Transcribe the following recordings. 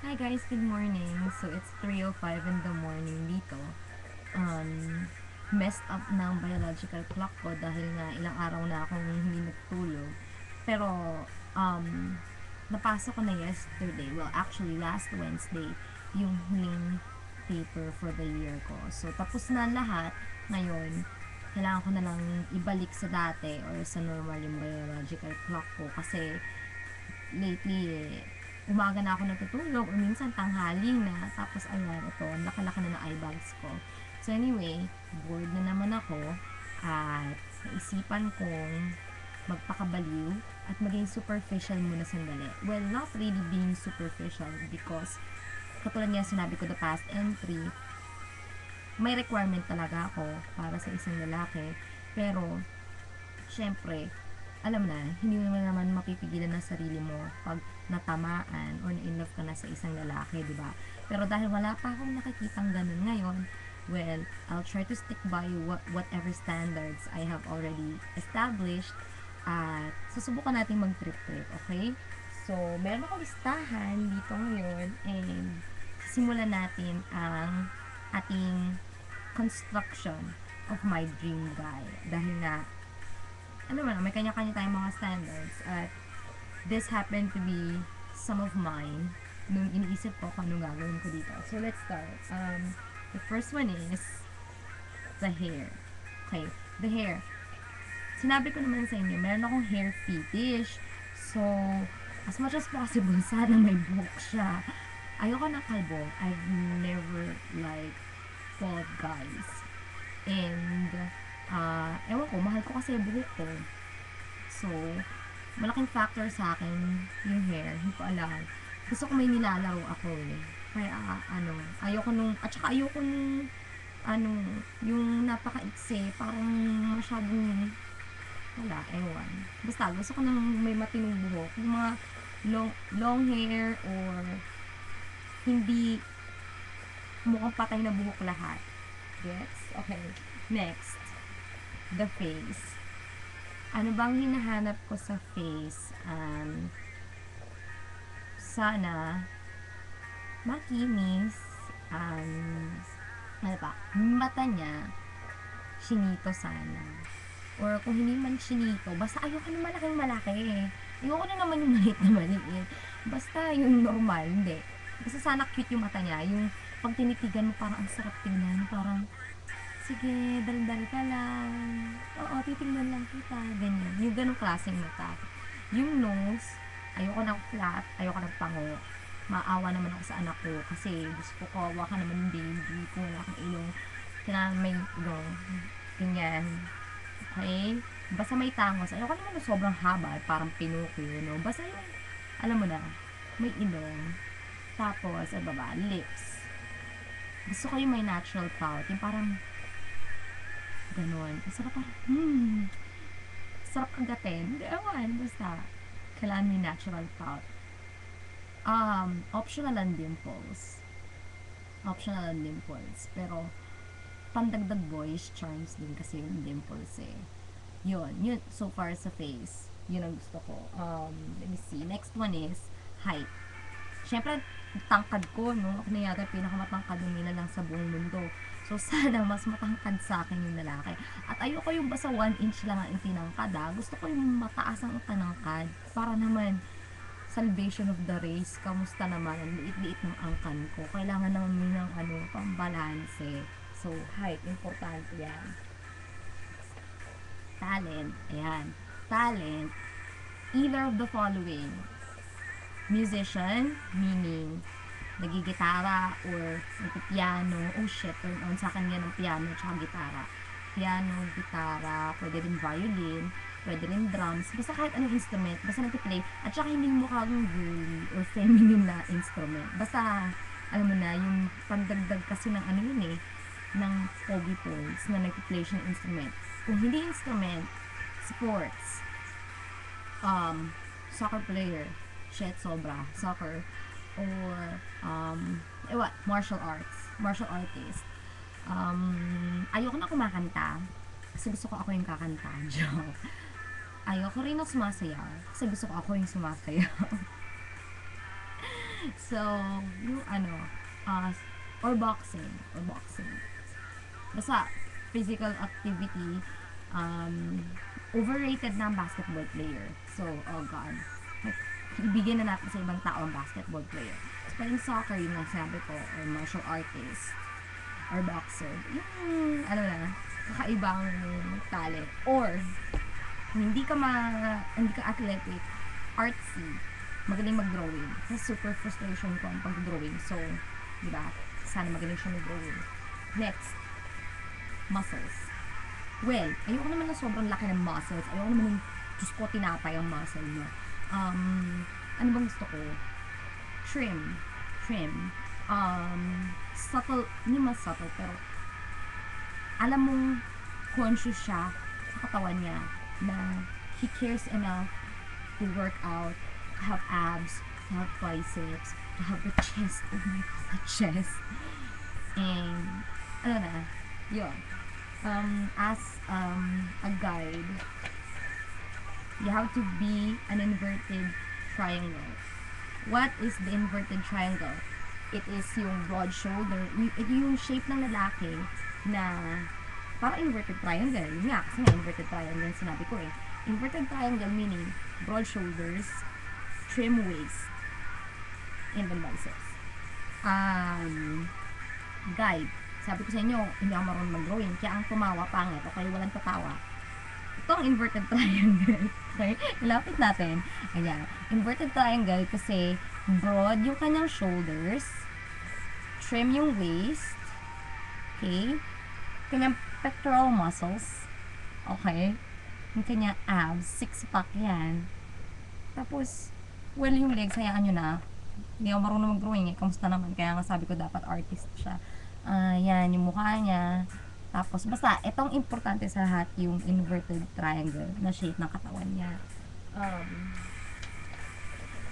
Hi guys, good morning. So it's 3:05 in the morning dito. Messed up na ang biological clock ko dahil nga ilang araw na akong hindi nagtulog. Pero napasok ko na yesterday, well actually last Wednesday, yung huling paper for the year ko. So tapos na lahat. Ngayon, kailangan ko na lang ibalik sa dati or sa normal yung biological clock ko kasi lately umaga na ako natutulog or minsan tanghali na tapos ayan ito nakalaki na ng eye bags ko. So anyway, bored na naman ako at naisipan kong magpakabaliw at maging superficial muna sandali. Well, not really being superficial because katulad nga sinabi ko the past entry, may requirement talaga ako para sa isang lalaki. Pero syempre, alam na, hindi mo naman mapipigilan ng sarili mo pag natamaan or na-inlove ka na sa isang lalaki, di ba? Pero dahil wala pa akong nakikitang ganun ngayon, well, I'll try to stick by whatever standards I have already established at susubukan natin mag-trip-trip, okay? So, meron akong listahan dito ngayon and simulan natin ang ating construction of my dream guy. Dahil nga, ano man, may kanya-kanya tayong mga standards at this happened to be some of mine nung iniisip ko kung anong gagawin ko dito. So, let's start. The first one is the hair. Okay, the hair. Sinabi ko naman sa inyo, meron akong hair fetish. So, as much as possible, sana may buhok siya. Ayoko na kalbo. I've never liked bald guys. And, ewan ko, mahal ko kasi yung buhok ko. So, malaking factor sa akin yung hair. Hindi ko alam. Gusto ko may nilalaro ako eh. Kaya, ayoko nung, at saka ayoko nung, yung napaka-ikse, parang masyadong, wala, ewan. Basta, gusto ko nang may matinong buhok. Yung mga long hair or hindi mukhang patay na buhok lahat. Gets? Okay. Next, the face. Ano bang hinahanap ko sa face? Sana makinis. Ano pa? Mata niya, chinito sana. Or kung hindi man chinito, basta ayoko na malaking malaki. Ayoko na naman yung maliit na maliit. Basta yung normal, hindi. Basta sana cute yung mata niya. Yung pag tinitigan mo, parang ang sarap tingnan. Parang, sige, dal-dal ka lang. Oo, titignan lang kita. Ganyan. Yung ganong klaseng mata. Yung nose, ayoko ng flat, ayoko ng pango. Maawa naman ako sa anak ko kasi gusto ko kawawa ka naman yung baby kung wala akong ilong. Kailangan may ilong. Ganyan. Okay? Basta may tangos. Ayoko naman ng sobrang haba, parang Pinocchio, no? Basta yung, alam mo na, may ilong. Tapos, ano ba, lips. Gusto ko yung may natural pout. Yung parang, ganon. Sarap parang, sarap agatin. Ewan, basta. Kailangan may natural pout. Optional ang dimples. Optional ang dimples. Pero, pandagdag boyish charms din kasi yung dimples eh. Yun so far sa face. Yun ang gusto ko. Let me see. Next one is height. Siyempre, tangkad ko, no? Ako na yata pinakamatangkad ng nila lang sa buong mundo. So, sana mas matangkad sa akin yung lalaki. At ayoko yung basta 1 inch lang ang itinangkad, ha? Gusto ko yung mataas ang tanangkad. Para naman, salvation of the race. Kamusta naman? Ang liit-liit ng angkan ko. Kailangan naman mo ng pambalanse. So, height, importante yan. Talent, ayan. Talent, either of the following. Musician, meaning nagigitara or nagpipiano. Oh shit, turn on sa akin yan ng piano at gitara. Piano, gitara, pwede rin violin, pwede rin drums, basta kahit anong instrument, basta nagpiplay, at saka hindi mo kagong girly or feminine na instrument. Basta, alam mo na, yung pandagdag kasi ng ano yun eh, ng pogi points na nagpiplay siya ng instrument. Kung hindi instrument, sports, soccer player, shit, sobra, soccer, or, martial arts, martial artist. Ayoko na kumakanta, kasi gusto ko ako yung kakanta, joke. Ayoko rin na sumasayaw, kasi gusto ko ako yung sumasayaw. So, yung uh, or boxing. Basta, physical activity, um, overrated na ang basketball player. So, oh God. Ibigyan na natin sa ibang tao ang basketball player. So, playing soccer, yung nasabi ko, or martial artist, or boxer, yung, kakaibang talent. Or, hindi ka athletic, artsy, magaling mag-drawing. Kasi super frustration ko ang pag-drawing. So, di ba? Sana magaling siya mag-drawing. Next, muscles. Well, ayoko naman na sobrang laki ng muscles. Ayoko naman yung, Diyos ko, tinapay ang muscle niya. Ano bang gusto ko? Trim. Subtle, hindi mas subtle, pero alam mong conscious siya sa katawan niya na he cares enough to work out, to have abs, to have biceps, to have the chest. Oh my God, the chest. And, yun. As a guide, you have to be an inverted triangle. What is the inverted triangle? It is yung broad shoulder, yung shape ng lalaki na parang inverted triangle. Yun nga, kasi nga inverted triangle sinabi ko eh. Inverted triangle meaning broad shoulders, trim waist, and then biceps. Guide. Sabi ko sa inyo, hindi ako marunong mag-drawing. Kaya ang tumawa, pangit. Okay, walang tatawa. Ito ang inverted triangle. Okay? Ilapit natin. Ayan. Inverted triangle kasi broad yung kanyang shoulders, trim yung waist, okay? Kanyang pectoral muscles, okay? Yung kanyang abs, six-pack yan. Tapos, well, yung legs, hayaan nyo na. Hindi ako marunong mag-drawing eh. Kamusta naman? Kaya nga sabi ko dapat artist siya. Yan, yung mukha niya. Tapos, basta, itong importante sa lahat, yung inverted triangle na shape ng katawan niya.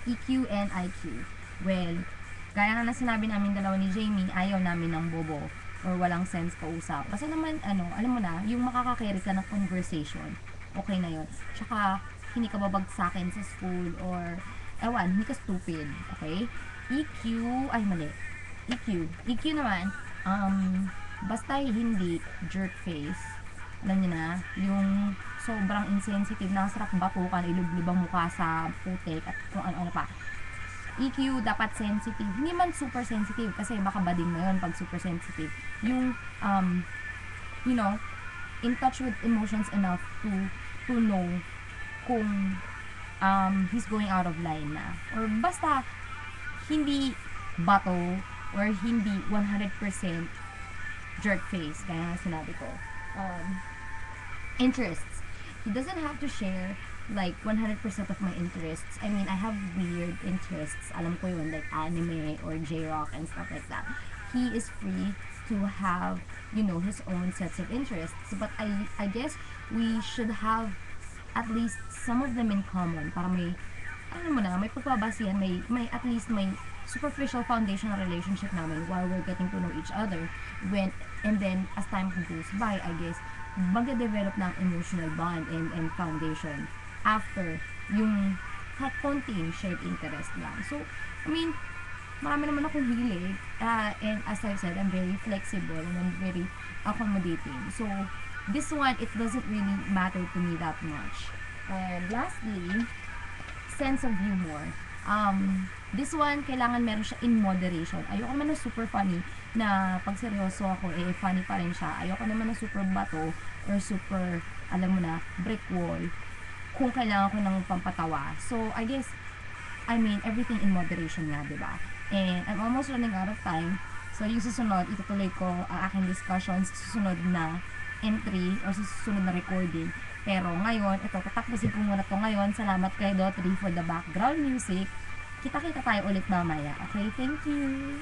EQ and IQ. Well, gaya nga na sinabi namin dalawa ni Jamie, ayaw namin ng bobo or walang sense kausap. Kasi naman, alam mo na, yung makakakarry ka ng conversation, okay na yun. Tsaka, hindi ka babagsakin sa school or, hindi ka stupid, okay? EQ, mali. EQ naman, basta hindi jerk face. Alam niyo na, yung sobrang insensitive na sarap batukan, ilublub ang mukha sa putik at kung ano-ano pa. EQ, dapat sensitive. Hindi man super sensitive kasi baka bading na yun pag super sensitive. Yung, in touch with emotions enough to know kung he's going out of line na. Or basta, hindi bato or hindi 100% jerk face, kaya nga sinabi ko. Interests. He doesn't have to share like 100% of my interests. I mean, I have weird interests. Alam ko yun, like anime or J-rock and stuff like that. He is free to have, his own sets of interests. But I guess we should have at least some of them in common para may, may pagbabasihan, may at least may superficial foundational relationship namin while we're getting to know each other. And then, as time goes by, I guess, mag-develop ng emotional bond and foundation after yung kahit konting shared interest lang. So, I mean, marami naman akong hilig. And as I said, I'm very flexible and I'm very accommodating. So, this one, it doesn't really matter to me that much. And lastly, sense of humor. This one, kailangan meron siya in moderation. Ayoko naman na super funny na pag seryoso ako, funny pa rin siya. Ayoko naman na super bato or super, alam mo na, brick wall kung kailangan ko ng pampatawa. So, I guess, everything in moderation nga, diba? And I'm almost running out of time. So, yung susunod, itutuloy ko ang aking discussion sa susunod na entry or sa susunod na recording. Pero ngayon, tatapusin ko muna to ngayon. Salamat kay Dotry for the background music. Kita-kita tayo ulit mamaya. Okay, thank you!